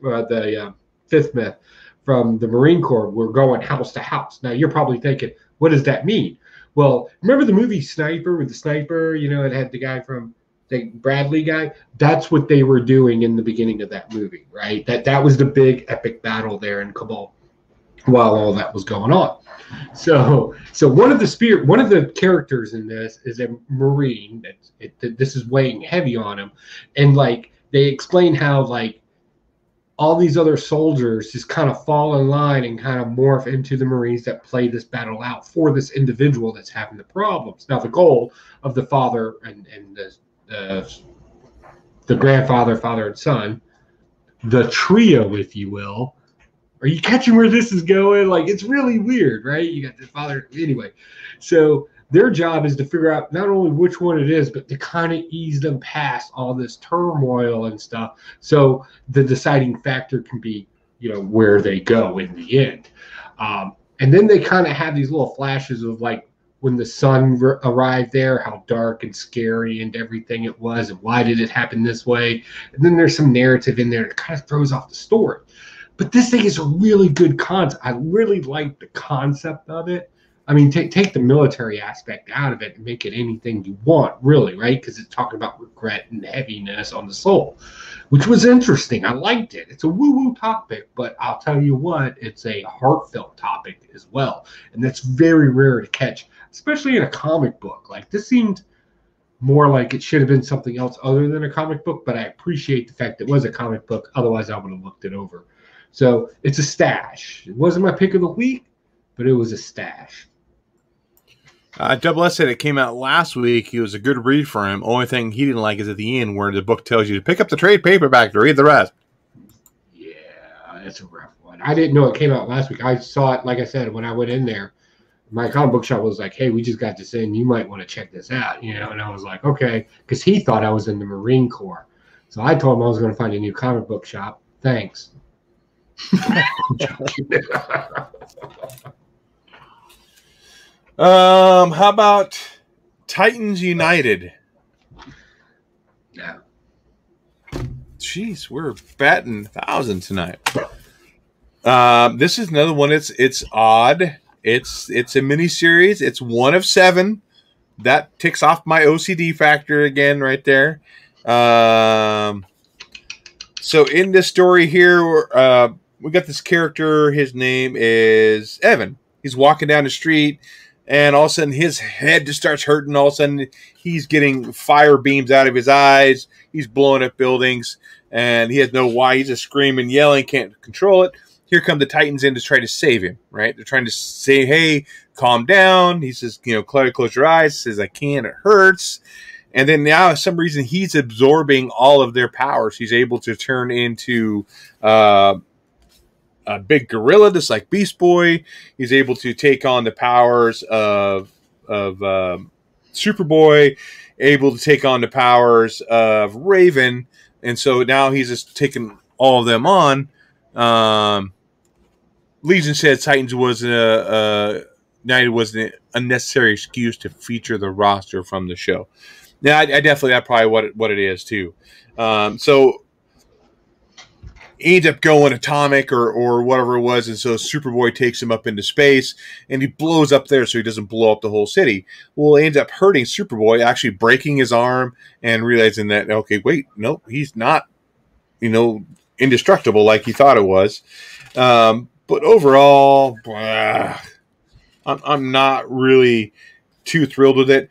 the fifth meth from the Marine Corps were going house to house. Now you're probably thinking, what does that mean? Well, remember the movie Sniper with the sniper, it had the guy from the Bradley guy? That's what they were doing in the beginning of that movie, right? That was the big epic battle there in Kabul while all that was going on. So one of the characters in this is a Marine. This is weighing heavy on him, and like they explain how like all these other soldiers just kind of fall in line and kind of morph into the Marines that play this battle out for this individual that's having the problems. Now the goal of the father and the grandfather, father, and son, the trio, if you will. Are you catching where this is going? Like, it's really weird, right? You got the father. Anyway, so their job is to figure out not only which one it is, but to kind of ease them past all this turmoil and stuff. So the deciding factor can be, where they go in the end. And then they kind of have these little flashes of like when the sun arrived there, how dark and scary and everything it was, and why did it happen this way? And then there's some narrative in there that kind of throws off the story. But this thing is a really good concept. I really like the concept of it. I mean, take the military aspect out of it and make it anything you want, really, right? Because it's talking about regret and heaviness on the soul, which was interesting. I liked it. It's a woo-woo topic, but I'll tell you what, it's a heartfelt topic as well. And that's very rare to catch, especially in a comic book. Like, this seemed more like it should have been something else other than a comic book, but I appreciate the fact it was a comic book. Otherwise, I would have looked it over. So it's a stash. It wasn't my pick of the week, but it was a stash. Double S said it came out last week. It was a good read for him. Only thing he didn't like is at the end where the book tells you to pick up the trade paperback to read the rest. Yeah, that's a rough one. I didn't know it came out last week. I saw it, like I said, when I went in there. My comic book shop was like, hey, we just got this in. You might want to check this out, you know? And I was like, okay, because he thought I was in the Marine Corps. So I told him I was going to find a new comic book shop. Thanks. How about Titans United? No. Jeez, we're batting 1,000 tonight. This is another one. It's odd. It's a mini series. It's 1 of 7. That ticks off my OCD factor again right there. So in this story here, we got this character. His name is Evan. He's walking down the street, and all of a sudden his head just starts hurting. All of a sudden he's getting fire beams out of his eyes. He's blowing up buildings, and he has no why. He's just screaming, yelling, can't control it. Here come the Titans in to try to save him, right? They're trying to say, hey, calm down. He says, Claudia, close your eyes. He says, I can't. It hurts. And then now, for some reason, he's absorbing all of their powers. He's able to turn into a big gorilla, just like Beast Boy. He's able to take on the powers of Superboy, able to take on the powers of Raven. And so now he's just taking all of them on. Legion said Titans was United was an unnecessary excuse to feature the roster from the show. Now, I definitely that's probably what it is too. So he ends up going atomic or whatever it was, and so Superboy takes him up into space, and he blows up there so he doesn't blow up the whole city. Well, he ends up hurting Superboy, actually breaking his arm and realizing that okay, wait, no, he's not, indestructible like he thought it was. But overall, I'm not really too thrilled with it.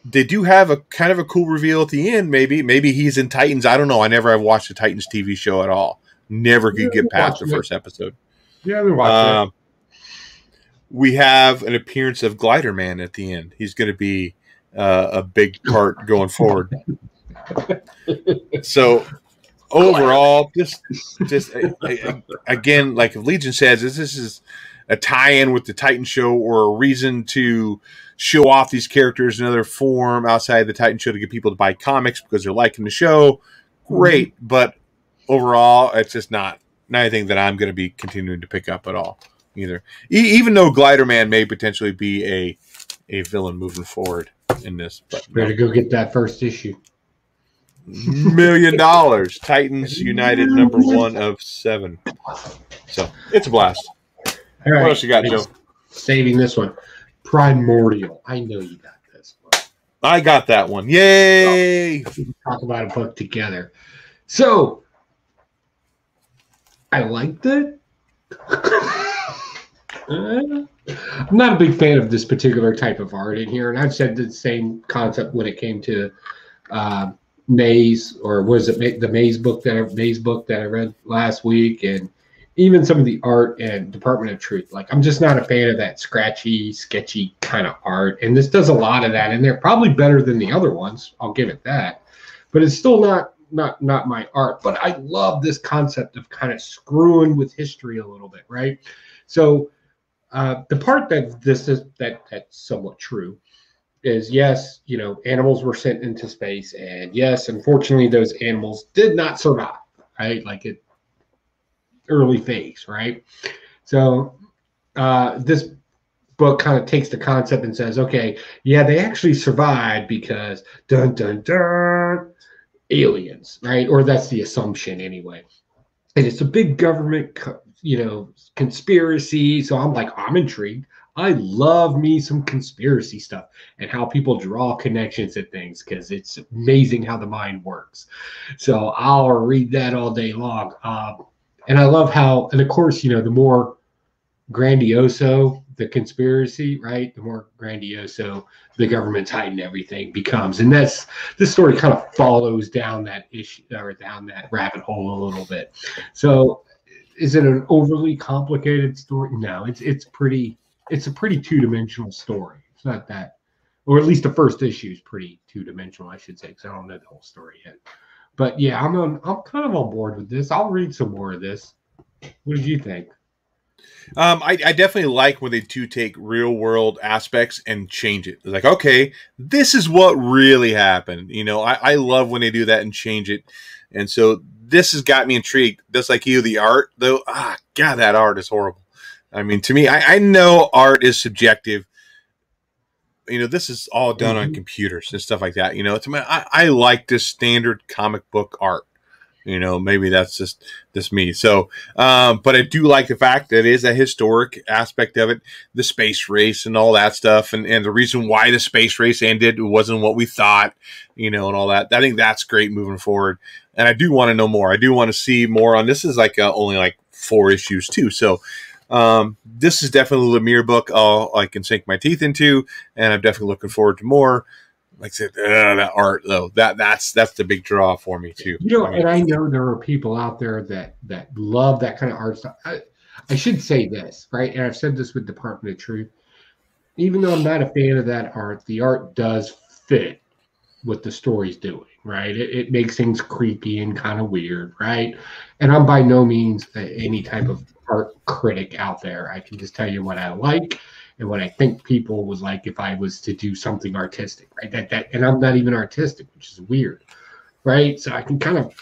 They do have a kind of a cool reveal at the end. Maybe he's in Titans. I don't know. I never have watched the Titans TV show at all. Never could get past the first episode. Yeah, we watched it. We have an appearance of Glider Man at the end. He's going to be a big part going forward. So overall, just again, like Legion says, this is a tie-in with the Titan show or a reason to show off these characters in another form outside the Titan show to get people to buy comics because they're liking the show. Great, but overall, it's just not anything that I'm going to be continuing to pick up at all either. Even though Glider Man may potentially be a villain moving forward in this. But better go get that first issue. $1 million. Titans United #1 of 7. So it's a blast. All right. What else you got, Joe? Saving this one. Primordial. I know you got this one. I got that one. Yay! We can talk about a book together. So I liked it. I'm not a big fan of this particular type of art in here, and I've said the same concept when it came to Maze, or was it the Maze book that I read last week, and even some of the art and Department of Truth. Like, I'm just not a fan of that scratchy, sketchy kind of art, and this does a lot of that, and they're probably better than the other ones. I'll give it that, but it's still not my art. But I love this concept of kind of screwing with history a little bit, right? So the part that that's somewhat true is, yes, animals were sent into space, and yes, unfortunately, those animals did not survive, right? Like early phase, right? So this book kind of takes the concept and says, okay, yeah, they actually survived because dun dun dun aliens, right? Or that's the assumption anyway. And it's a big government conspiracy. So I'm intrigued. I love me some conspiracy stuff and how people draw connections to things, because it's amazing how the mind works. So I'll read that all day long. And I love how, and of course, the more grandioso the conspiracy, right, the more grandioso the government's hiding everything becomes. And this story kind of follows down that issue, or down that rabbit hole a little bit. So is it an overly complicated story? No, it's a pretty two-dimensional story It's not that, or at least the first issue is pretty two-dimensional, I should say, because I don't know the whole story yet. But yeah, I'm kind of on board with this. I'll read some more of this. What did you think? I definitely like when they do take real world aspects and change it. Like, okay, this is what really happened. You know, I love when they do that and change it. And so this has got me intrigued. Just like you, the art, though, God, that art is horrible. I mean, to me, I know art is subjective. You know, this is all done on computers and stuff like that. You know, to me, I like this standard comic book art. You know, maybe that's just me. So, but I do like the fact that it is a historic aspect of it, the space race and all that stuff. And the reason why the space race ended wasn't what we thought, you know, and all that. I think that's great moving forward. And I do want to know more. I do want to see more on this. Is like only like 4 issues too. So, this is definitely a Lemire book I can sink my teeth into, and I'm definitely looking forward to more. Like I said, that art though, that's the big draw for me too. You know, and I know there are people out there that love that kind of art stuff. I should say this, right? And I've said this with Department of Truth. Even though I'm not a fan of that art, the art does fit what the story's doing, right? It makes things creepy and kind of weird, right? And I'm by no means any type of art critic out there. I can just tell you what I like and what I think people would like if I was to do something artistic, right? And I'm not even artistic, which is weird, right? So I can kind of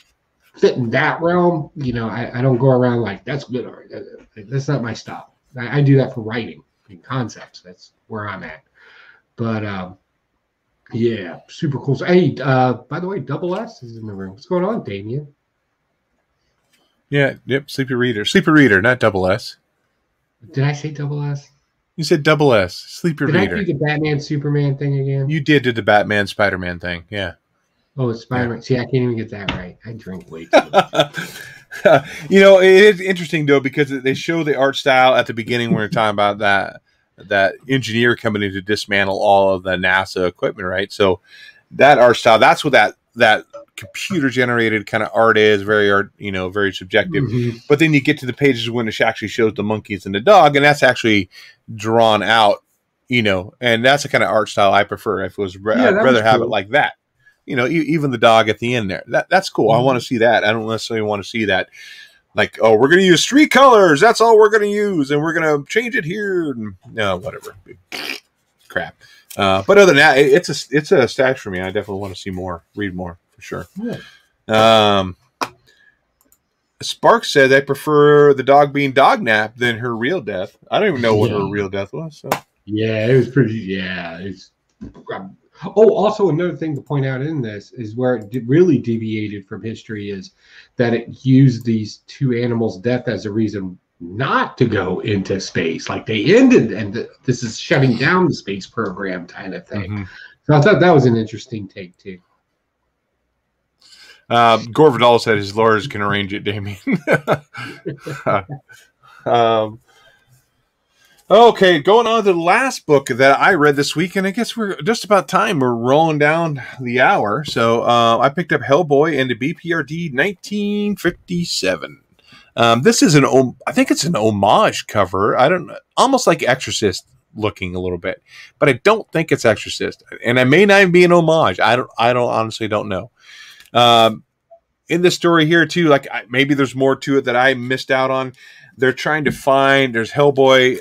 fit in that realm. You know, I don't go around like, that's good art. That's not my style. I do that for writing and concepts. That's where I'm at. But yeah, super cool. So, hey, by the way, Double S is in the room. What's going on, Damien? Yeah, yep, Sleeper Reader, not Double S. Did I say Double S? You said Double S, Sleeper Reader. Did I do the Batman Superman thing again? You did do the Batman Spider-Man thing, yeah. Oh, it's Spider-Man. Yeah. See, I can't even get that right. I drink way too much. You know, it is interesting though because they show the art style at the beginning when we're talking about that engineer coming in to dismantle all of the NASA equipment, right? So that art style, that's what that computer generated kind of art is, very art, you know, very subjective. Mm-hmm. But then you get to the pages when it actually shows the monkeys and the dog, and that's actually drawn out, you know, and that's the kind of art style I prefer. If it was, I'd rather have it like that. You know, even the dog at the end there. That's cool. Mm-hmm. I want to see that. I don't necessarily want to see that. Like, oh, we're going to use 3 colors. That's all we're going to use, and we're going to change it here. No, whatever. Crap. But other than that, it's a stash for me. I definitely want to see more, read more for sure. Yeah. Spark said they prefer the dog being dog napped than her real death. I don't even know what her real death was. So. Yeah, it was pretty. Yeah, it's. Oh, also another thing to point out in this is where it really deviated from history is that it used these 2 animals' death as a reason not to go into space. Like they ended, and this is shutting down the space program kind of thing. Mm-hmm. So I thought that was an interesting take too. Gore Vidal said his lawyers can arrange it, Damien. Okay, going on to the last book that I read this week, and I guess we're just about time. We're rolling down the hour. So I picked up Hellboy and the BPRD 1957. This is I think it's an homage cover. Almost like Exorcist looking a little bit, but I don't think it's Exorcist, and it may not be an homage. I honestly don't know. In the story here too, like maybe there's more to it that I missed out on. They're trying to find. There's Hellboy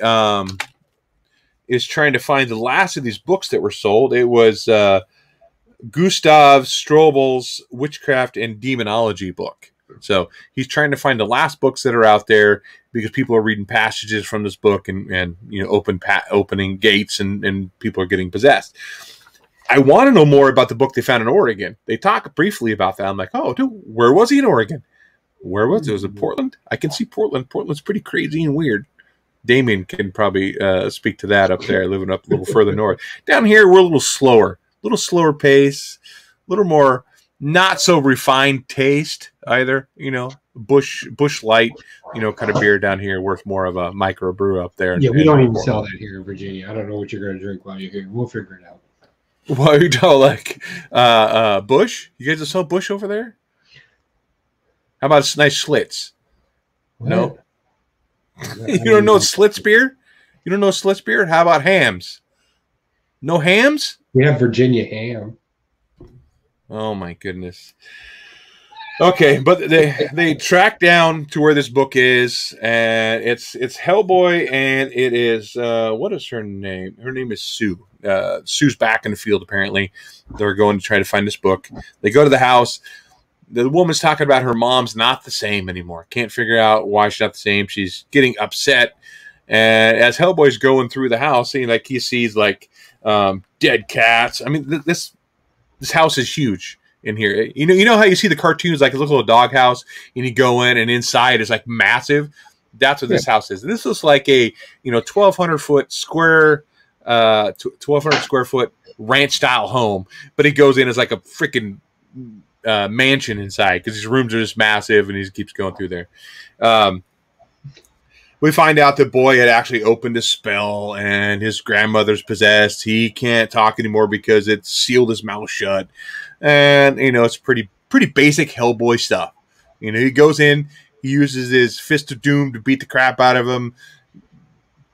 is trying to find the last of these books that were sold. It was Gustav Strobel's Witchcraft and Demonology book. So he's trying to find the last books that are out there because people are reading passages from this book and you know opening gates and people are getting possessed. I want to know more about the book they found in Oregon. They talk briefly about that. I'm like, oh, dude, where was he in Oregon? Where was it? Was it Portland? I can see Portland. Portland's pretty crazy and weird. Damien can probably speak to that up there, living up a little further north. Down here, we're a little slower pace, a little more not so refined taste either. You know, Bush Light, you know, kind of beer down here worth more of a microbrew up there. Yeah, we don't even sell that here in Virginia. I don't know what you're going to drink while you're here. We'll figure it out. Well, you don't like Bush? You guys sell Bush over there? How about a nice Schlitz? What? No. You don't know Schlitz beer? You don't know Schlitz beer? How about Hams? No hams? We have Virginia ham. Oh my goodness. Okay, but they track down to where this book is, and it's Hellboy, and it is what is her name? Her name is Sue. Sue's back in the field apparently. They're going to try to find this book. They go to the house. The woman's talking about her mom's not the same anymore. Can't figure out why she's not the same. She's getting upset, and as Hellboy's going through the house, seeing like he sees like dead cats. I mean, this house is huge. In here, you know how you see the cartoons like a little doghouse, and you go in, and inside is like massive. That's what this house is. And this looks like a 1,200 foot square, 1,200 square foot ranch style home, but he goes in as like a freaking mansion inside because these rooms are just massive, and he keeps going through there. We find out the boy had actually opened a spell, and his grandmother's possessed. He can't talk anymore because it sealed his mouth shut. And, it's pretty basic Hellboy stuff. He goes in, he uses his Fist of Doom to beat the crap out of him,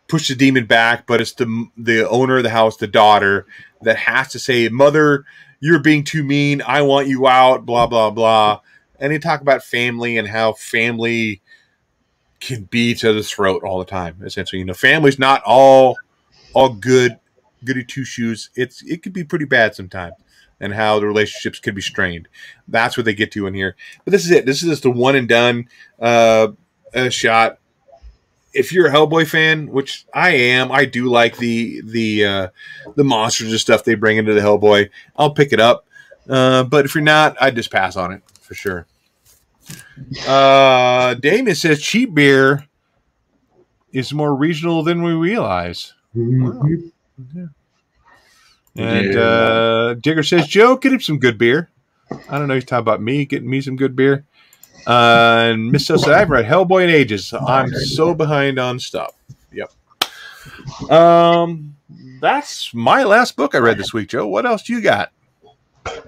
push the demon back, but it's the owner of the house, the daughter, that has to say, "Mother, you're being too mean. I want you out," blah, blah, blah. And they talk about family and how family can be each other's throat all the time, essentially. Family's not all good, goody two-shoes. It could be pretty bad sometimes. And how the relationships could be strained. That's what they get to in here. But this is it. This is just a one and done shot. If you're a Hellboy fan, which I am, I do like the monsters and stuff they bring into the Hellboy. I'll pick it up. But if you're not, I'd just pass on it for sure. Damien says cheap beer is more regional than we realize. Wow. Yeah. And Digger says, "Joe, get him some good beer." I don't know. He's talking about me getting me some good beer. And Miss says, "I've read Hellboy in ages. So I'm so behind on stuff." Yep. That's my last book I read this week, Joe. What else do you got?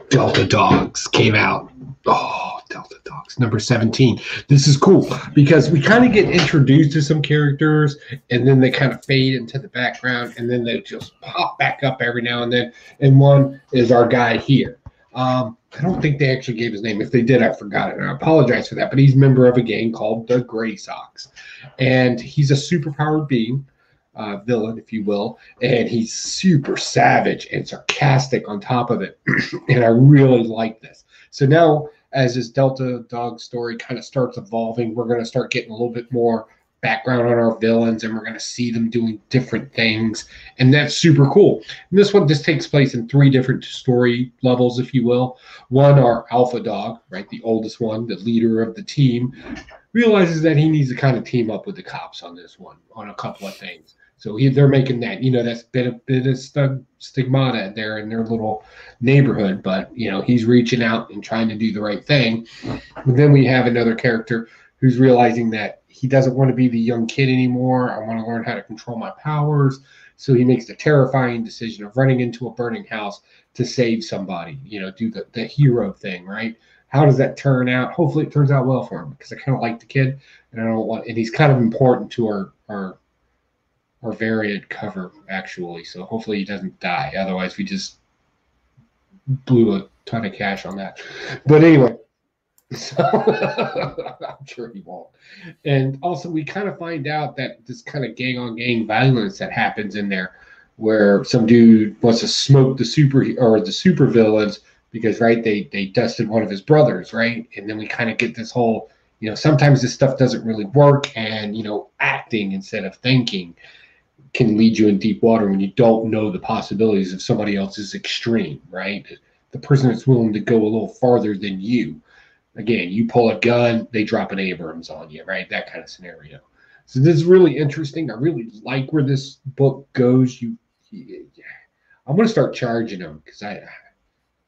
Delta Dogs came out. Oh, Delta Dogs, number 17. This is cool because we kind of get introduced to some characters, and then they kind of fade into the background, and then they just pop back up every now and then. And one is our guy here. I don't think they actually gave his name. If they did, I forgot it, and I apologize for that. But he's a member of a gang called the Gray Sox, and he's a superpowered being. Villain, if you will, and he's super savage and sarcastic on top of it. And I really like this. So now, as this Delta Dog story kind of starts evolving, we're going to start getting a little bit more background on our villains, and we're going to see them doing different things, and that's super cool. And this takes place in 3 different story levels, if you will. One, our alpha dog, right, the oldest one, the leader of the team, realizes that he needs to kind of team up with the cops on this one, on a couple of things. So they're making that, that's bit of stigmata there in their little neighborhood. But, he's reaching out and trying to do the right thing. But then we have another character who's realizing that he doesn't want to be the young kid anymore. I want to learn how to control my powers. So he makes the terrifying decision of running into a burning house to save somebody, do the hero thing, right? How does that turn out? Hopefully it turns out well for him because I kind of like the kid, and he's kind of important to our variant cover, actually. So hopefully he doesn't die. Otherwise, we just blew a ton of cash on that. But anyway, so I'm sure he won't. And also, we kind of find out that this kind of gang-on-gang violence that happens in there, where some dude wants to smoke the super villains because, right, they dusted one of his brothers, right? And then we kind of get this whole, sometimes this stuff doesn't really work, and acting instead of thinking can lead you in deep water when you don't know the possibilities of somebody else's extreme, right? The person that's willing to go a little farther than you. Again, you pull a gun, they drop an Abrams on you, right? That kind of scenario. So this is really interesting. I really like where this book goes. I'm going to start charging them because I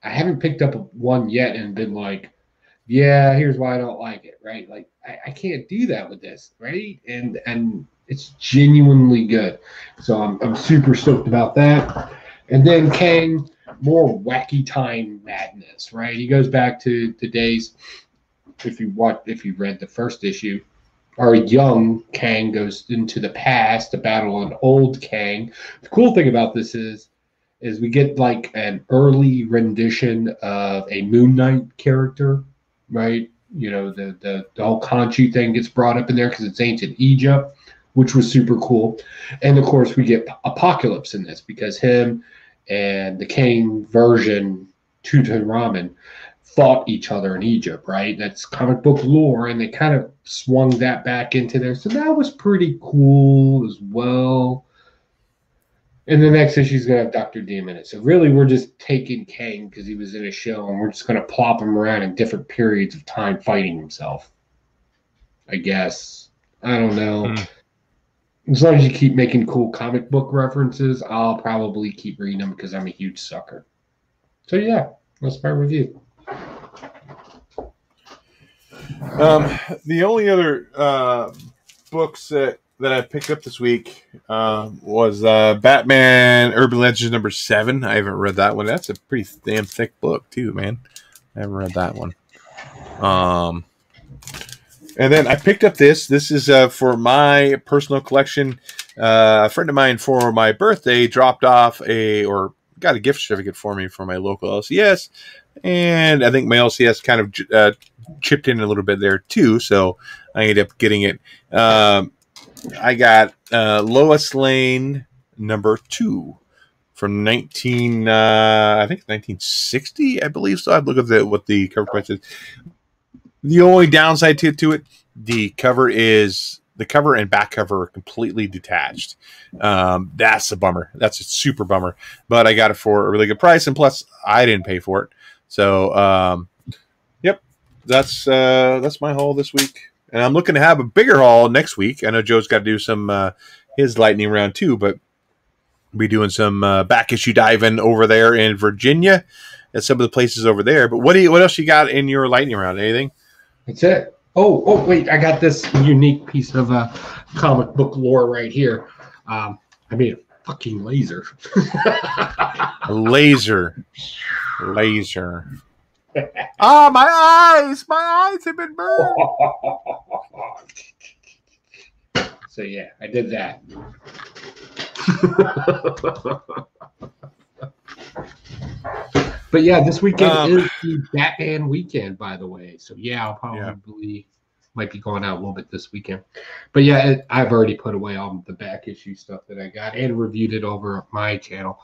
haven't picked up one yet and been like, yeah, here's why I don't like it, right? Like I can't do that with this, right? And it's genuinely good. So I'm super stoked about that. And then Kang, more wacky time madness, right? He goes back to the days, if you read the first issue, our young Kang goes into the past to battle an old Kang. The cool thing about this is is we get like an early rendition of a Moon Knight character, right? You know, the whole Khonshu thing gets brought up in there because it's ancient Egypt, which was super cool. And of course, we get Apocalypse in this because him and the Kane version, Tutankhamun, fought each other in Egypt, right? That's comic book lore, and they kind of swung that back into there. So that was pretty cool as well. And the next issue is going to have Dr. Doom in it. So really, we're just taking Kane because he was in a show, and we're just going to plop him around in different periods of time fighting himself. I guess. I don't know. As long as you keep making cool comic book references, I'll probably keep reading them because I'm a huge sucker. So yeah, that's my review. The only other books that I picked up this week was Batman Urban Legends number 7. I haven't read that one. That's a pretty damn thick book too, man. I haven't read that one. And then I picked up this. This is for my personal collection. A friend of mine for my birthday dropped off or got a gift certificate for me from my local LCS. And I think my LCS kind of chipped in a little bit there too. So I ended up getting it. I got Lois Lane number 2 from I think 1960, I believe. So I'd look at what the cover price is. The only downside to it, the cover and back cover are completely detached. That's a bummer. That's a super bummer. But I got it for a really good price, and plus I didn't pay for it. So yep, that's my haul this week. And I'm looking to have a bigger haul next week. I know Joe's got to do some his lightning round too, but we'll be doing some back issue diving over there in Virginia at some of the places over there. But what else you got in your lightning round? Anything? That's it. Oh, wait! I got this unique piece of comic book lore right here. I made a fucking laser. A laser. Ah, my eyes have been burned. So yeah, I did that. But yeah, this weekend is the Batman weekend, by the way. So yeah, I'll probably might be going out a little bit this weekend. But yeah, I've already put away all the back issue stuff that I got and reviewed it over my channel.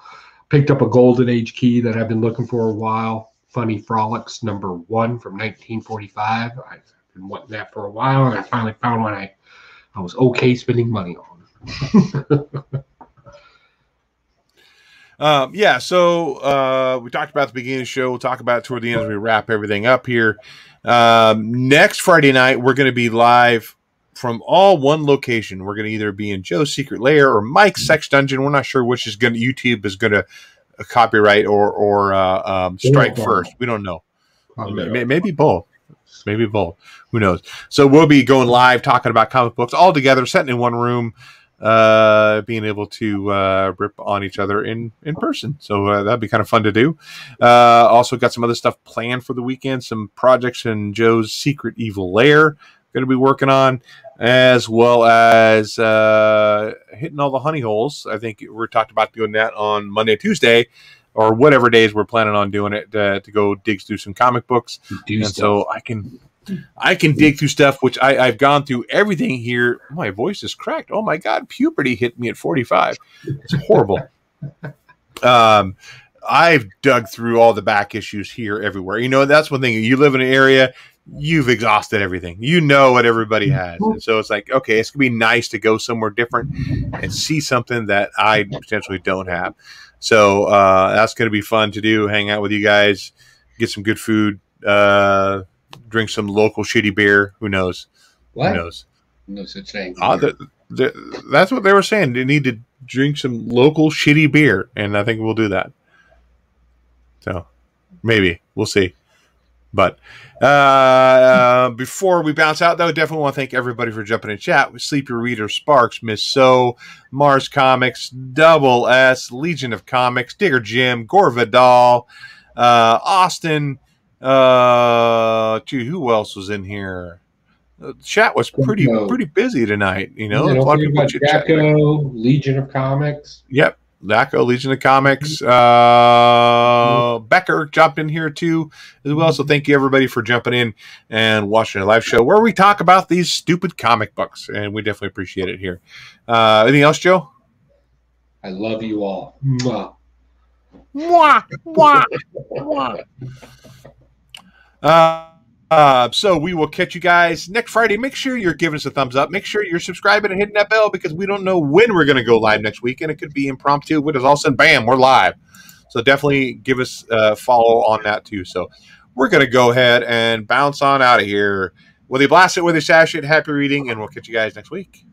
Picked up a Golden Age key that I've been looking for a while. Funny Frolics number 1 from 1945. I've been wanting that for a while, and I finally found one I was okay spending money on. So we talked about the beginning of the show. We'll talk about it toward the end as we wrap everything up here. Next Friday night, we're going to be live from all one location. We're going to either be in Joe's Secret Lair or Mike's Sex Dungeon. We're not sure which is going to YouTube is going to copyright or strike first. We don't know. Maybe both. Maybe both. Who knows? So we'll be going live talking about comic books all together, sitting in one room, being able to rip on each other in person. So that'd be kind of fun to do. Also got some other stuff planned for the weekend, some projects in Joe's Secret Evil Lair going to be working on, as well as hitting all the honey holes. I think we're talked about doing that on Monday, Tuesday, or whatever days we're planning on doing it to go dig through some comic books. So I can dig through stuff, which I've gone through everything here. My voice is cracked. Oh my God, puberty hit me at 45. It's horrible. I've dug through all the back issues here everywhere. You know, that's one thing. You live in an area, you've exhausted everything. You know what everybody has. And so it's like, okay, it's going to be nice to go somewhere different and see something that I potentially don't have. So that's going to be fun to do, hang out with you guys, get some good food, drink some local shitty beer. Who knows? What? Who knows? No such thing. That's what they were saying. They need to drink some local shitty beer, and I think we'll do that. So maybe. We'll see. But before we bounce out, though, definitely want to thank everybody for jumping in chat with Sleepy Reader, Sparks, Miss So, Mars Comics, Double S, Legion of Comics, Digger Jim, Gore Vidal, Austin. Who else was in here? The chat was pretty busy tonight. You know, a lot of people Jacko, Legion of Comics. Yep. Daco, Legion of Comics. Becker jumped in here too as well. So thank you everybody for jumping in and watching a live show where we talk about these stupid comic books, and we definitely appreciate it here. Anything else, Joe? I love you all. Mwah. Mwah, mwah, mwah. So we will catch you guys next Friday. Make sure you're giving us a thumbs up. Make sure you're subscribing and hitting that bell, because we don't know when we're going to go live next week, and it could be impromptu. With us all of a sudden, bam, we're live. So definitely give us a follow on that too. So we're going to go ahead and bounce on out of here. Whether you blast it, whether you sash it, happy reading, and we'll catch you guys next week.